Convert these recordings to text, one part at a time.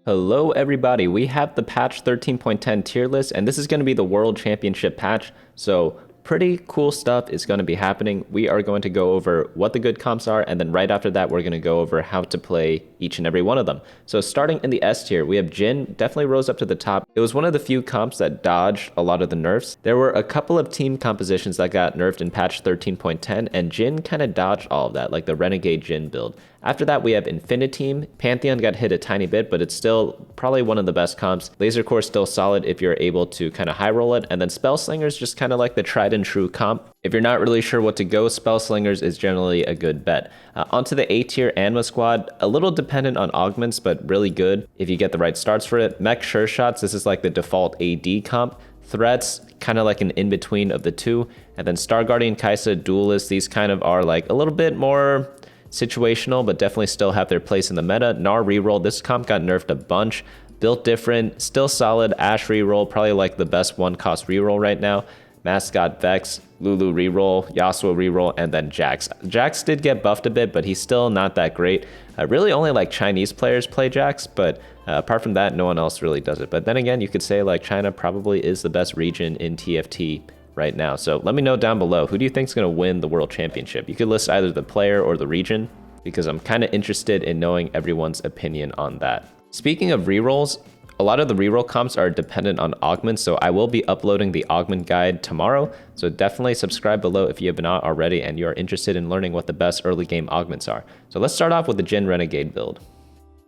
Hello everybody, we have the patch 13.10 tier list, and this is going to be the World Championship patch, so pretty cool stuff is going to be happening. We are going to go over what the good comps are, and then right after that we're going to go over how to play each and every one of them. So starting in the S tier, we have Jhin, definitely rose up to the top. It was one of the few comps that dodged a lot of the nerfs. There were a couple of team compositions that got nerfed in patch 13.10, and Jhin kind of dodged all of that, like the Renegade Jhin build. After that, we have Infiniteam. Pantheon got hit a tiny bit, but it's still probably one of the best comps. Lasercorps still solid if you're able to kind of high roll it. And then Spellslingers just kind of like the tried and true comp. If you're not really sure what to go, Spellslingers is generally a good bet. Onto the A tier Anima squad, a little dependent on augments, but really good if you get the right starts for it. Mech Sureshots, this is like the default AD comp. Threats, kind of like an in-between of the two. And then Star Guardian, Kai'Sa, Duelists, these kind of are like a little bit more situational, but definitely still have their place in the meta. Gnar Reroll, this comp got nerfed a bunch. Built different, still solid. Ashe Reroll, probably like the best one-cost reroll right now. Mascot, Vex, Lulu Reroll, Yasuo Reroll, and then Jax. Jax did get buffed a bit, but he's still not that great. Really only like Chinese players play Jax, but apart from that, no one else really does it. But then again, you could say like China probably is the best region in TFT right now. So let me know down below, who do you think is going to win the World Championship? You could list either the player or the region, because I'm kind of interested in knowing everyone's opinion on that. Speaking of rerolls, a lot of the reroll comps are dependent on augments, so I will be uploading the augment guide tomorrow. So definitely subscribe below if you have not already and you're interested in learning what the best early game augments are. So let's start off with the Jhin Renegade build.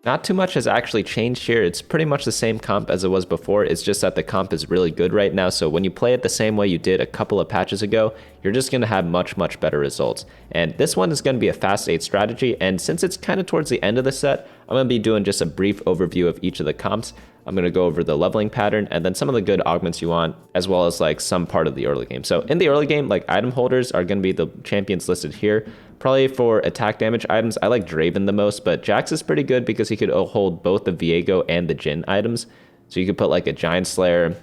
Not too much has actually changed here. It's pretty much the same comp as it was before. It's just that the comp is really good right now. So when you play it the same way you did a couple of patches ago, you're just going to have much better results. And this one is going to be a fast 8 strategy. And since it's kind of towards the end of the set, I'm going to be doing just a brief overview of each of the comps. I'm going to go over the leveling pattern and then some of the good augments you want, as well as like some part of the early game. So in the early game, like item holders are going to be the champions listed here. Probably for attack damage items, I like Draven the most, but Jax is pretty good because he could hold both the Viego and the Jhin items. So you could put like a Giant Slayer,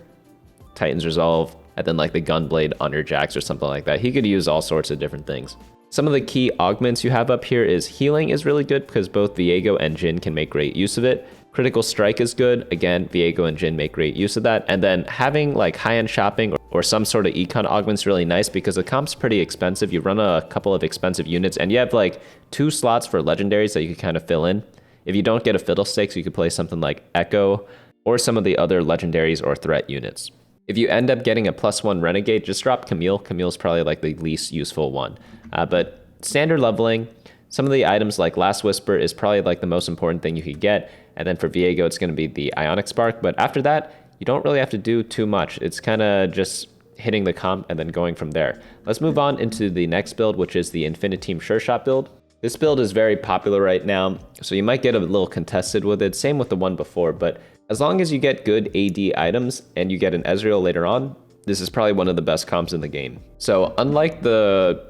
Titan's Resolve, and then like the Gunblade on your Jax or something like that. He could use all sorts of different things. Some of the key augments you have up here is healing is really good because both Viego and Jhin can make great use of it. Critical Strike is good. Again, Viego and Jhin make great use of that. And then having like high-end shopping or some sort of econ augment's really nice because the comp's pretty expensive. You run a couple of expensive units and you have like 2 slots for legendaries that you can kind of fill in. If you don't get a Fiddlesticks, you could play something like Echo or some of the other legendaries or threat units. If you end up getting a +1 Renegade, just drop Camille. Camille's probably like the least useful one. But standard leveling, some of the items like Last Whisper is probably like the most important thing you could get. And then for Viego, it's going to be the Ionic Spark. But after that, you don't really have to do too much. It's kind of just hitting the comp and then going from there. Let's move on into the next build, which is the Infiniteam Sureshots build. This build is very popular right now, so you might get a little contested with it. Same with the one before, but as long as you get good AD items and you get an Ezreal later on, this is probably one of the best comps in the game. So unlike the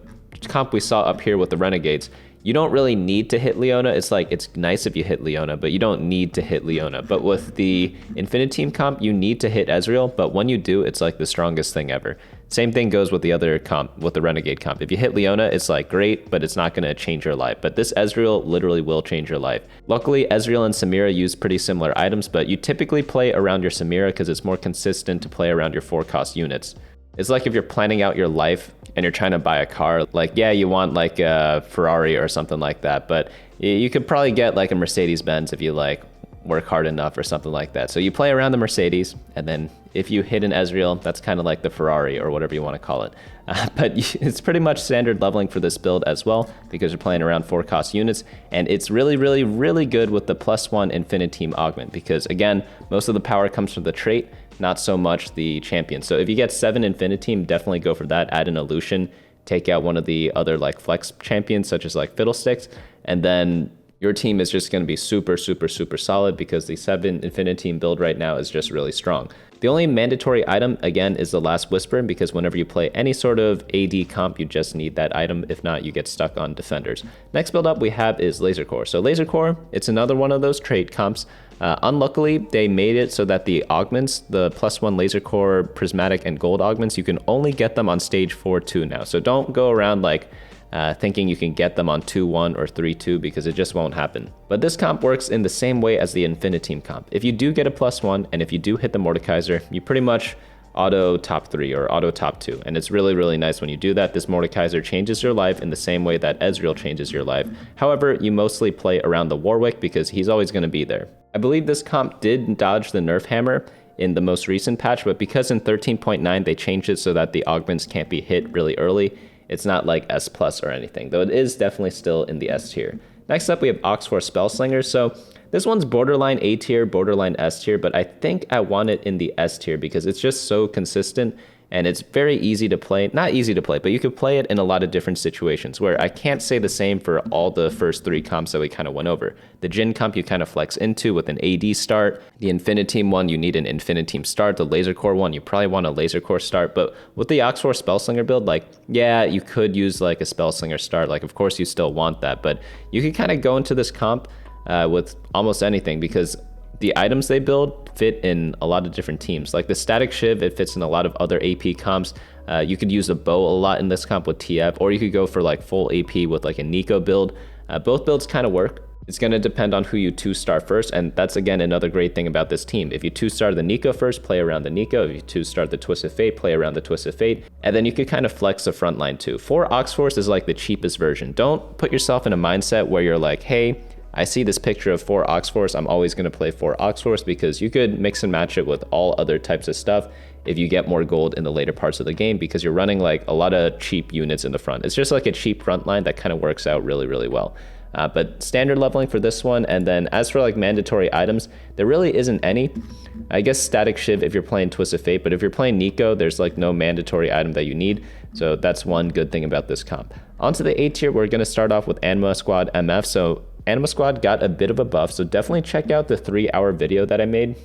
comp we saw up here with the Renegades, you don't really need to hit Leona. It's like, it's nice if you hit Leona, but you don't need to hit Leona. But with the Infiniteam comp, you need to hit Ezreal, but when you do, it's like the strongest thing ever. Same thing goes with the other comp, with the Renegade comp. If you hit Leona, it's like great, but it's not gonna change your life. But this Ezreal literally will change your life. Luckily, Ezreal and Samira use pretty similar items, but you typically play around your Samira because it's more consistent to play around your 4-cost units. It's like if you're planning out your life and you're trying to buy a car, like, yeah, you want like a Ferrari or something like that, but you could probably get like a Mercedes-Benz if you like work hard enough or something like that. So you play around the Mercedes, and then if you hit an Ezreal, that's kind of like the Ferrari or whatever you want to call it. But it's pretty much standard leveling for this build as well, because you're playing around 4-cost units, and it's really good with the +1 Infiniteam augment, because again, most of the power comes from the trait, not so much the champion. So if you get 7 Infiniteam, definitely go for that. Add an Illusion, take out one of the other like flex champions, such as like Fiddlesticks, and then your team is just going to be super solid because the 7 Infiniteam build right now is just really strong. The only mandatory item, again, is the Last Whisper, because whenever you play any sort of AD comp, you just need that item. If not, you get stuck on defenders. Next build up we have is Lasercorps. So Lasercorps, it's another one of those trait comps. Unluckily, they made it so that the augments, the +1 Lasercorps, Prismatic, and Gold augments, you can only get them on stage 4-2 now. So don't go around like thinking you can get them on 2-1 or 3-2 because it just won't happen. But this comp works in the same way as the Infiniteam comp. If you do get a +1 and if you do hit the Mordekaiser, you pretty much auto top 3 or auto top 2, and it's really, really nice when you do that. This Mordekaiser changes your life in the same way that Ezreal changes your life. However, you mostly play around the Warwick because he's always going to be there. I believe this comp did dodge the nerf hammer in the most recent patch, but because in 13.9 they changed it so that the augments can't be hit really early, it's not like S+ or anything, though it is definitely still in the S tier. Next up, we have Oxforce Spellslingers. So this one's borderline A tier, borderline S tier, but I think I want it in the S tier because it's just so consistent and it's very easy to play. Not easy to play, but you could play it in a lot of different situations, where I can't say the same for all the first 3 comps that we kind of went over. The Jhin comp you kind of flex into with an AD start. The Infiniteam one, you need an Infiniteam start. The Lasercorps one, you probably want a Lasercorps start. But with the Oxforce Spellslinger build, like, yeah, you could use like a Spellslinger start. Like, of course you still want that, but you could kind of go into this comp with almost anything because the items they build fit in a lot of different teams. Like the Static Shiv, it fits in a lot of other AP comps. You could use a bow a lot in this comp with TF, or you could go for like full AP with like a Nico build. Both builds kind of work. It's going to depend on who you 2-star first, and that's again another great thing about this team. If you 2-star the Nico first, play around the Nico. If you 2-star the Twisted Fate, play around the Twisted Fate, and then you could kind of flex the front line too. 4 Oxforce is like the cheapest version. Don't put yourself in a mindset where you're like, hey, I see this picture of 4 Oxforce, I'm always going to play 4 Oxforce, because you could mix and match it with all other types of stuff if you get more gold in the later parts of the game, because you're running like a lot of cheap units in the front. It's just like a cheap front line that kind of works out really, really well. But standard leveling for this one, and then as for like mandatory items, there really isn't any. I guess Static Shiv if you're playing Twisted Fate, but if you're playing Nico, there's like no mandatory item that you need. So that's one good thing about this comp. Onto the A tier, we're going to start off with Anima Squad MF. So Anima Squad got a bit of a buff, so definitely check out the 3-hour video that I made.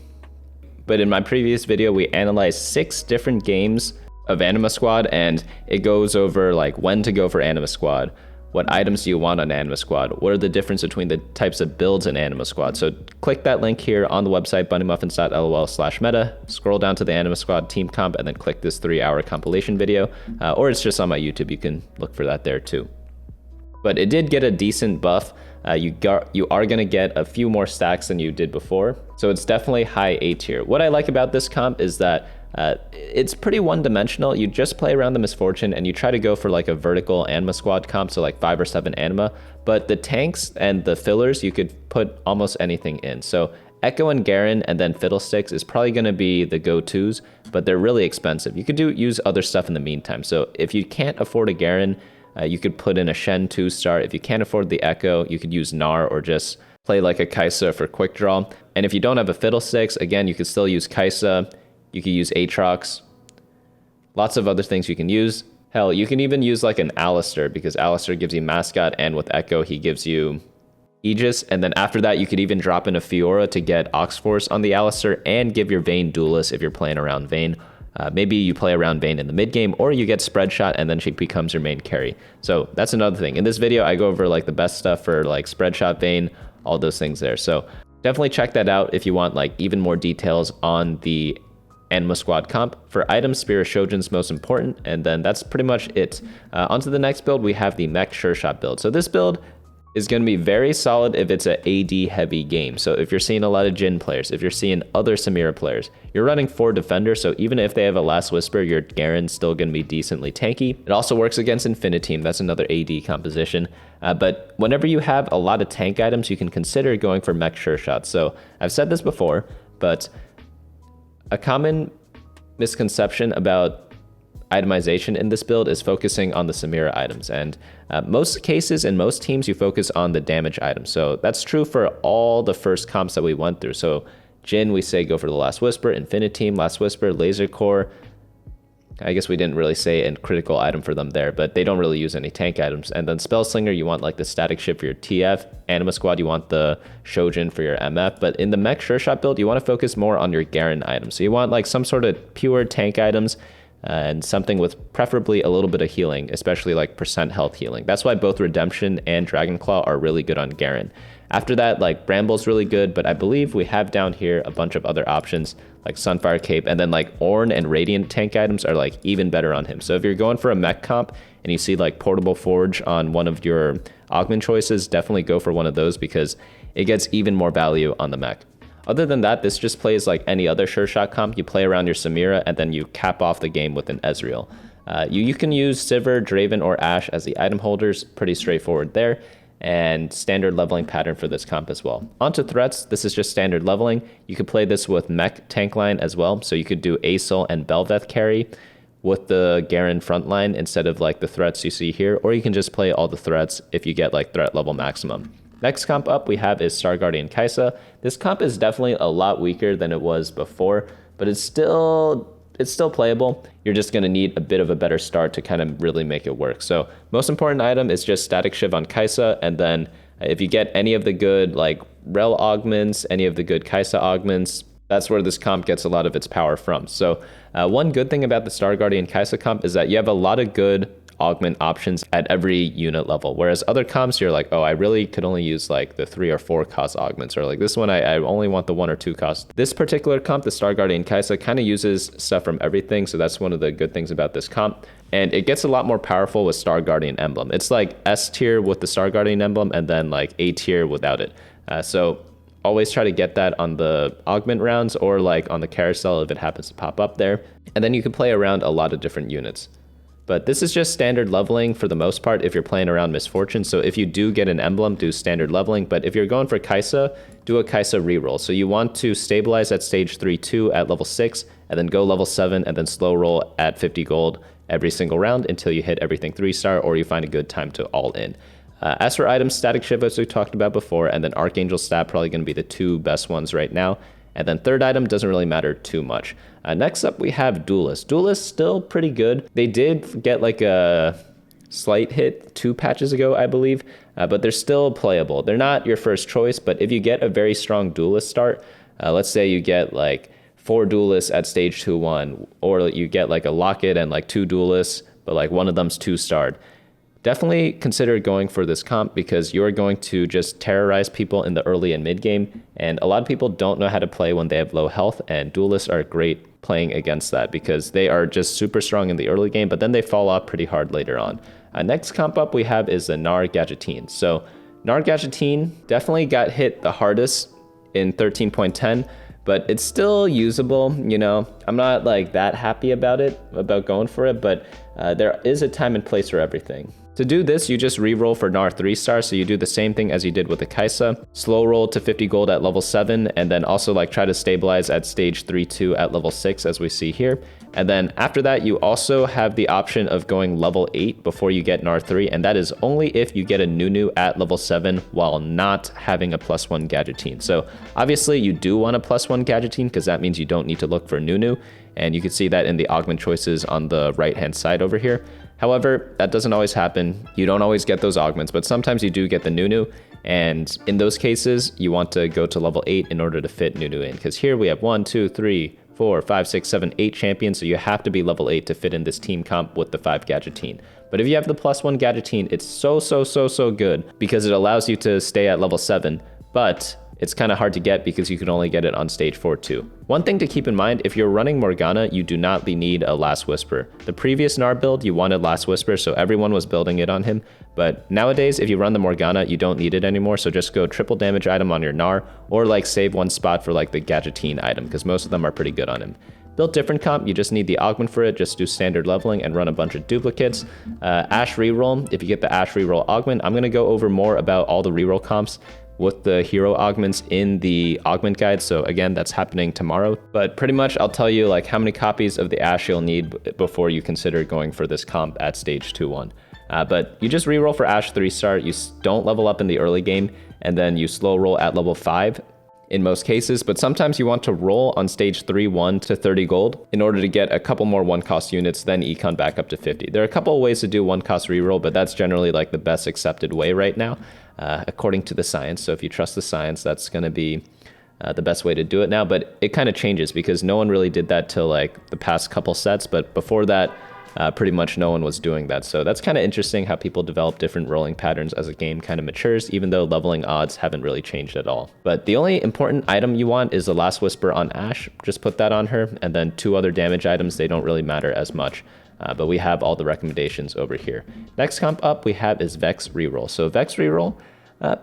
But in my previous video, we analyzed 6 different games of Anima Squad, and it goes over like when to go for Anima Squad, what items do you want on Anima Squad, what are the difference between the types of builds in Anima Squad. So click that link here on the website, bunnymuffins.lol/meta, scroll down to the Anima Squad team comp, and then click this 3-hour compilation video, or it's just on my YouTube, you can look for that there too. But it did get a decent buff. You are going to get a few more stacks than you did before, so it's definitely high A tier. What I like about this comp is that it's pretty one-dimensional. You just play around the Misfortune and you try to go for like a vertical Anima Squad comp, so like 5 or 7 Anima, but the tanks and the fillers you could put almost anything in. So Echo and Garen and then Fiddlesticks is probably going to be the go-tos, but they're really expensive. You could use other stuff in the meantime. So if you can't afford a Garen, you could put in a Shen 2-star. If you can't afford the Echo, you could use Gnar or just play like a Kai'Sa for quick draw. And if you don't have a Fiddlesticks, again, you could still use Kai'Sa. You could use Aatrox. Lots of other things you can use. Hell, you can even use like an Alistar, because Alistar gives you Mascot, and with Echo, he gives you Aegis. And then after that, you could even drop in a Fiora to get Oxforce on the Alistar and give your Vayne Duelist if you're playing around Vayne. Maybe you play around Vayne in the mid game, or you get Spread Shot and then she becomes your main carry. So that's another thing. In this video, I go over like the best stuff for like Spread Shot, Vayne, all those things there. So definitely check that out if you want like even more details on the Anima Squad comp. For items, Spear of Shojin's most important, and then that's pretty much it. Onto the next build, we have the Mech Sureshot build. So this build is going to be very solid if it's an AD heavy game. So if you're seeing a lot of Jhin players, if you're seeing other Samira players, you're running 4 defenders, so even if they have a Last Whisper, your Garen's still going to be decently tanky. It also works against Infiniteam, that's another AD composition. But whenever you have a lot of tank items, you can consider going for Mech Sureshots. So I've said this before, but a common misconception about itemization in this build is focusing on the Samira items, and most cases in most teams you focus on the damage items. So that's true for all the first comps that we went through. So Jhin, we say go for the Last Whisper. Infiniteam, Last Whisper. Lasercorps, I guess we didn't really say a critical item for them there, but they don't really use any tank items. And then Spellslinger, you want like the Static Shiv for your TF. Anima Squad, you want the Shojin for your MF. But in the Mech Sureshot build, you want to focus more on your Garen items. So you want like some sort of pure tank items, and something with preferably a little bit of healing, especially like percent health healing. That's why both Redemption and Dragonclaw are really good on Garen. After that, like Bramble's really good, but I believe we have down here a bunch of other options like Sunfire Cape, and then like Ornn and Radiant tank items are like even better on him. So if you're going for a mech comp and you see like Portable Forge on one of your augment choices, definitely go for one of those because it gets even more value on the mech. Other than that, this just plays like any other sure shot comp. You play around your Samira and then you cap off the game with an Ezreal. You can use Sivir, Draven, or Ashe as the item holders. Pretty straightforward there. And standard leveling pattern for this comp as well. Onto threats, this is just standard leveling. You could play this with mech tank line as well. So you could do Aesol and Bel'Veth carry with the Garen frontline instead of like the threats you see here. Or you can just play all the threats if you get like threat level maximum. Next comp up we have is Star Guardian Kai'Sa. This comp is definitely a lot weaker than it was before, but it's still playable. You're just going to need a bit of a better start to kind of really make it work. So most important item is just Static Shiv on Kai'Sa, and then if you get any of the good like Rel augments, any of the good Kai'Sa augments, that's where this comp gets a lot of its power from. So one good thing about the Star Guardian Kai'Sa comp is that you have a lot of good augment options at every unit level, whereas other comps you're like, oh, I really could only use like the 3 or 4 cost augments, or like this one I only want the 1 or 2 cost. This particular comp, the Star Guardian Kai'Sa, kind of uses stuff from everything, so that's one of the good things about this comp, and it gets a lot more powerful with Star Guardian emblem. It's like S tier with the Star Guardian emblem and then like A tier without it. So always try to get that on the augment rounds or like on the carousel if it happens to pop up there, and then you can play around a lot of different units. But this is just standard leveling for the most part if you're playing around Misfortune. So if you do get an emblem, do standard leveling. But if you're going for Kai'Sa, do a Kai'Sa reroll. So you want to stabilize at stage 3-2 at level 6, and then go level 7, and then slow roll at 50 gold every single round until you hit everything 3-star or you find a good time to all in. As for items, Static Shiv, as we talked about before, and then Archangel Stab, probably going to be the 2 best ones right now. And then third item doesn't really matter too much. Next up, we have Duelists. Duelists still pretty good. They did get like a slight hit 2 patches ago, I believe, but they're still playable. They're not your first choice, but if you get a very strong Duelist start, let's say you get like 4 Duelists at stage 2-1, or you get like a Locket and like 2 Duelists, but like one of them's 2-starred. Definitely consider going for this comp because you're going to just terrorize people in the early and mid game, and a lot of people don't know how to play when they have low health, and Duelists are great playing against that because they are just super strong in the early game, but then they fall off pretty hard later on. Next comp up we have is the Gnar Gageteen. So Gnar Gageteen definitely got hit the hardest in 13.10, but it's still usable. You know, I'm not like that happy about going for it, but there is a time and place for everything. To do this, you just reroll for Gnar 3-star, so you do the same thing as you did with the Kai'Sa. Slow roll to 50 gold at level 7, and then also like try to stabilize at stage 3-2 at level 6 as we see here. And then after that, you also have the option of going level 8 before you get Gnar 3, and that is only if you get a Nunu at level 7 while not having a +1 Gageteen. So obviously you do want a +1 Gageteen because that means you don't need to look for Nunu, and you can see that in the augment choices on the right-hand side over here. However, that doesn't always happen. You don't always get those augments, but sometimes you do get the Nunu, and in those cases, you want to go to level 8 in order to fit Nunu in, because here we have 1, 2, 3, 4, 5, 6, 7, 8 champions, so you have to be level 8 to fit in this team comp with the 5 Gageteen. But if you have the +1 Gageteen, it's so good because it allows you to stay at level 7, but it's kind of hard to get because you can only get it on stage 4-2. One thing to keep in mind, if you're running Morgana, you do not need a Last Whisper. The previous Gnar build, you wanted Last Whisper, so everyone was building it on him. But nowadays, if you run the Morgana, you don't need it anymore, so just go triple damage item on your Gnar, or like save one spot for like the Gageteen item, because most of them are pretty good on him. Build different comp, you just need the augment for it, just do standard leveling and run a bunch of duplicates. Ashe Reroll, if you get the Ashe Reroll augment, I'm gonna go over more about all the reroll comps with the hero augments in the augment guide. So again, that's happening tomorrow. But pretty much I'll tell you like how many copies of the Ashe you'll need before you consider going for this comp at stage 2-1. But you just reroll for Ashe 3-star, you don't level up in the early game, and then you slow roll at level 5 in most cases, but sometimes you want to roll on stage 3-1 to 30 gold in order to get a couple more 1-cost units, then econ back up to 50. There are a couple of ways to do 1-cost reroll, but that's generally like the best accepted way right now, according to the science. So if you trust the science, that's going to be the best way to do it now, but it kind of changes because no one really did that till like the past couple sets, but before that, pretty much no one was doing that. So that's kind of interesting how people develop different rolling patterns as a game kind of matures, even though leveling odds haven't really changed at all. But the only important item you want is the Last Whisper on Ashe. Just put that on her, and then 2 other damage items. They don't really matter as much. But we have all the recommendations over here. Next comp up we have is Vex Reroll. So Vex Reroll,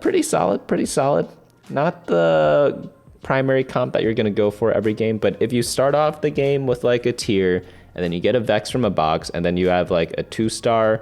pretty solid, pretty solid. Not the primary comp that you're going to go for every game, but if you start off the game with like a tier, and then you get a Vex from a box, and then you have like a 2-star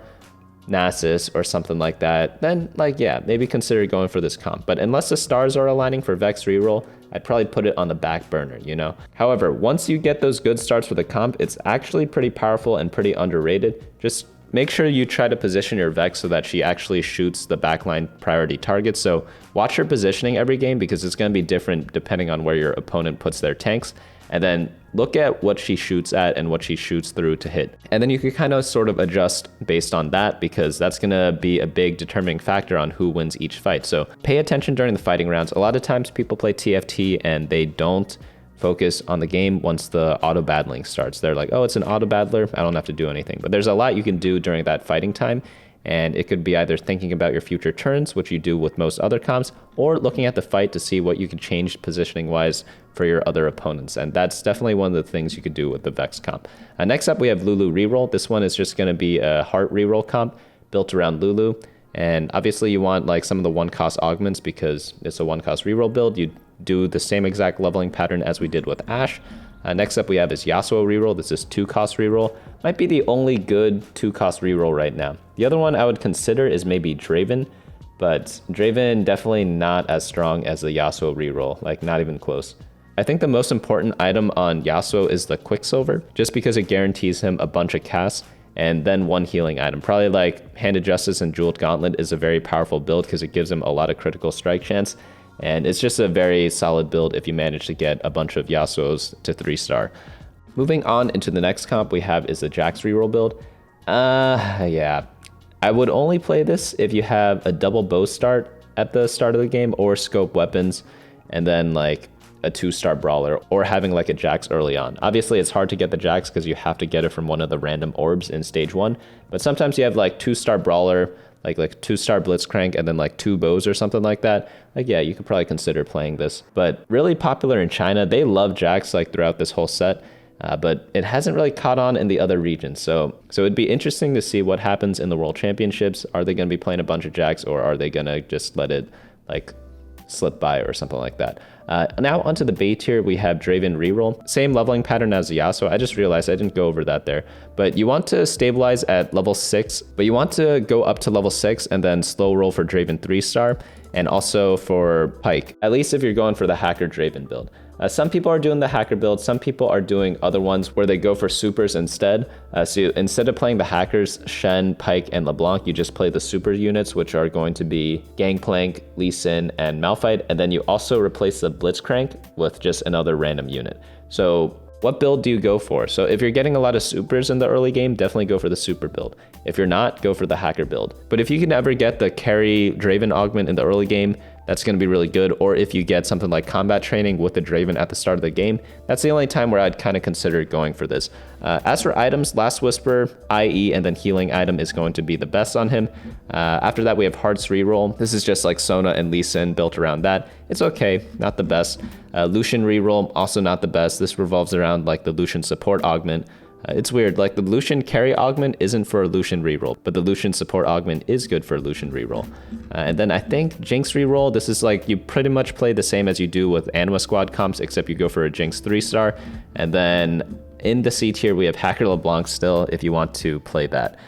Nasus or something like that, then like, yeah, maybe consider going for this comp. But unless the stars are aligning for Vex Reroll, I'd probably put it on the back burner, you know? However, once you get those good starts for the comp, it's actually pretty powerful and pretty underrated. Just make sure you try to position your Vex so that she actually shoots the backline priority targets. So watch her positioning every game, because it's going to be different depending on where your opponent puts their tanks. And then look at what she shoots at and what she shoots through to hit. And then you can kind of sort of adjust based on that, because that's going to be a big determining factor on who wins each fight. So pay attention during the fighting rounds. A lot of times people play TFT and they don't focus on the game once the auto battling starts. They're like, oh, it's an auto battler, I don't have to do anything. But there's a lot you can do during that fighting time. And it could be either thinking about your future turns, which you do with most other comps, or looking at the fight to see what you can change positioning wise for your other opponents. And that's definitely one of the things you could do with the Vex comp. Next up, we have Lulu Reroll. This one is just going to be a heart reroll comp built around Lulu. And obviously you want like some of the 1-cost augments, because it's a 1-cost reroll build. You do the same exact leveling pattern as we did with Ashe. Next up we have is Yasuo Reroll. This is 2-cost reroll. Might be the only good 2-cost reroll right now. The other one I would consider is maybe Draven, but Draven definitely not as strong as the Yasuo Reroll, like not even close. I think the most important item on Yasuo is the Quicksilver, just because it guarantees him a bunch of casts and then 1 healing item. Probably like Handed Justice and Jeweled Gauntlet is a very powerful build because it gives him a lot of critical strike chance. And it's just a very solid build if you manage to get a bunch of Yasuos to 3-star. Moving on into the next comp we have is the Jax Reroll build. Yeah. I would only play this if you have a double bow start at the start of the game, or scope weapons, and then like a 2-star brawler, or having like a Jax early on. Obviously it's hard to get the Jax because you have to get it from one of the random orbs in stage 1, but sometimes you have like 2-star brawler, like 2-star Blitzcrank, and then like 2 bows or something like that. Like, yeah, you could probably consider playing this. But really popular in China. They love Jax like throughout this whole set, but it hasn't really caught on in the other regions. So it'd be interesting to see what happens in the World Championships. Are they going to be playing a bunch of Jax, or are they going to just let it like slip by or something like that? Now onto the bait tier, we have Draven Reroll. Same leveling pattern as Yasuo. I just realized I didn't go over that there. But you want to stabilize at level 6, but you want to go up to level 6 and then slow roll for Draven 3-star, and also for Pike, at least if you're going for the Hacker Draven build. Some people are doing the Hacker build, some people are doing other ones where they go for supers instead. So instead of playing the Hackers, Shen, Pike, and Leblanc, you just play the super units, which are going to be Gangplank, Lee Sin, and Malphite, and then you also replace the Blitzcrank with just another random unit. So what build do you go for? So if you're getting a lot of supers in the early game, definitely go for the super build. If you're not, go for the Hacker build. But if you can ever get the carry Draven augment in the early game, that's going to be really good. Or if you get something like combat training with the Draven at the start of the game, that's the only time where I'd kind of consider going for this. As for items, Last Whisper, IE, and then healing item is going to be the best on him. After that, we have Hearts Reroll. This is just like Sona and Lee Sin built around that. It's okay, not the best. Lucian Reroll, also not the best. This revolves around like the Lucian support augment. It's weird, like the Lucian carry augment isn't for a Lucian reroll, but the Lucian support augment is good for a Lucian reroll. And then I think Jinx Reroll, this is like you pretty much play the same as you do with Anima squad comps, except you go for a Jinx 3-star. And then in the C tier, we have Hacker LeBlanc still, if you want to play that.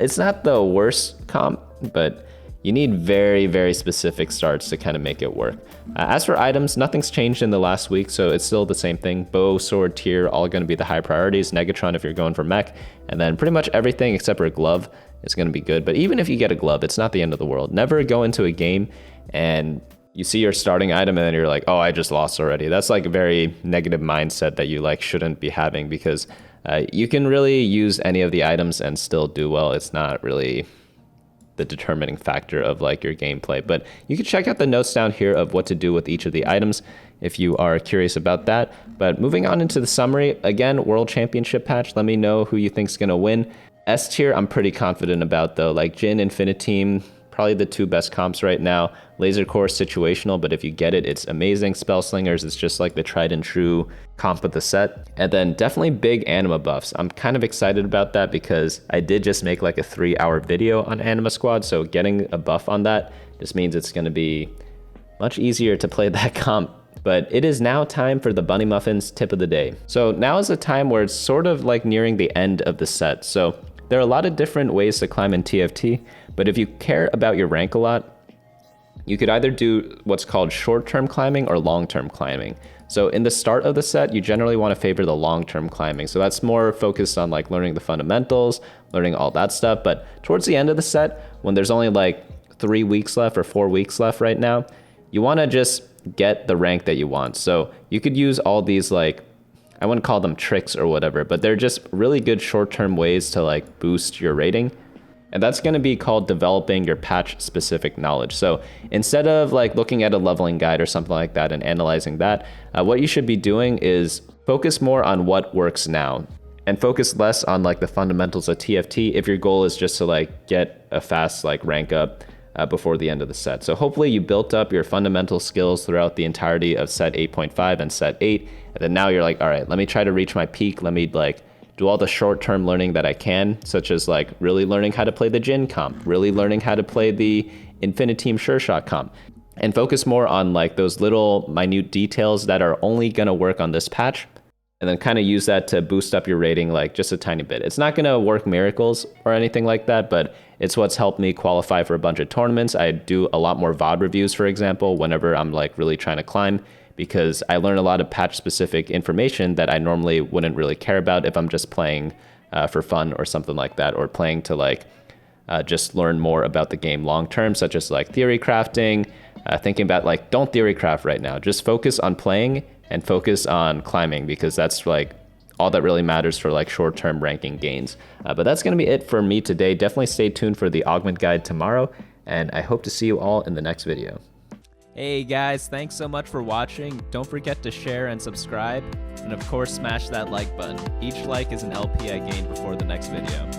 It's not the worst comp, but you need very, very specific starts to kind of make it work. As for items, nothing's changed in the last week, so it's still the same thing. Bow, sword, tier, all going to be the high priorities. Negatron if you're going for mech, and then pretty much everything except for a glove is going to be good. But even if you get a glove, it's not the end of the world. Never go into a game and you see your starting item and then you're like, oh, I just lost already. That's like a very negative mindset that you like shouldn't be having, because you can really use any of the items and still do well. It's not really the determining factor of like your gameplay. But you can check out the notes down here of what to do with each of the items. if you are curious about that. But moving on into the summary, again, World Championship patch. Let me know who you think's gonna win. S tier, I'm pretty confident about though. Like Jhin, Infiniteam, probably the 2 best comps right now. Lasercorps situational, but if you get it, it's amazing. Spellslingers is just like the tried and true comp of the set. And then definitely big Anima buffs. I'm kind of excited about that because I did just make like a 3-hour video on Anima Squad, so getting a buff on that just means it's going to be much easier to play that comp. But it is now time for the BunnyMuffins tip of the day. So now is the time where it's sort of like nearing the end of the set. So there are a lot of different ways to climb in TFT, but if you care about your rank a lot, you could either do what's called short-term climbing or long-term climbing. So in the start of the set, you generally want to favor the long-term climbing. So that's more focused on like learning the fundamentals, learning all that stuff. But towards the end of the set, when there's only like 3 weeks left or 4 weeks left right now, you want to just get the rank that you want. So you could use all these like, I wouldn't call them tricks or whatever, but they're just really good short-term ways to like boost your rating. And that's going to be called developing your patch specific knowledge. So instead of like looking at a leveling guide or something like that and analyzing that, what you should be doing is focus more on what works now and focus less on like the fundamentals of TFT if your goal is just to like get a fast like rank up before the end of the set. So hopefully you built up your fundamental skills throughout the entirety of set 8.5 and set 8. And then now you're like, all right, let me try to reach my peak. Let me like do all the short-term learning that I can, such as like really learning how to play the Jhin comp, really learning how to play the Infiniteam Sureshot comp, and focus more on like those little minute details that are only gonna work on this patch, and then kind of use that to boost up your rating like just a tiny bit. It's not gonna work miracles or anything like that, but it's what's helped me qualify for a bunch of tournaments. I do a lot more VOD reviews, for example, whenever I'm like really trying to climb, because I learn a lot of patch specific information that I normally wouldn't really care about if I'm just playing for fun or something like that, or playing to like just learn more about the game long term, such as like theory crafting, thinking about like, don't theory craft right now, just focus on playing and focus on climbing, because that's like all that really matters for like short-term ranking gains. But that's going to be it for me today. Definitely stay tuned for the augment guide tomorrow, and I hope to see you all in the next video. Hey guys, thanks so much for watching. Don't forget to share and subscribe, and of course smash that like button. Each like is an LP I gain before the next video.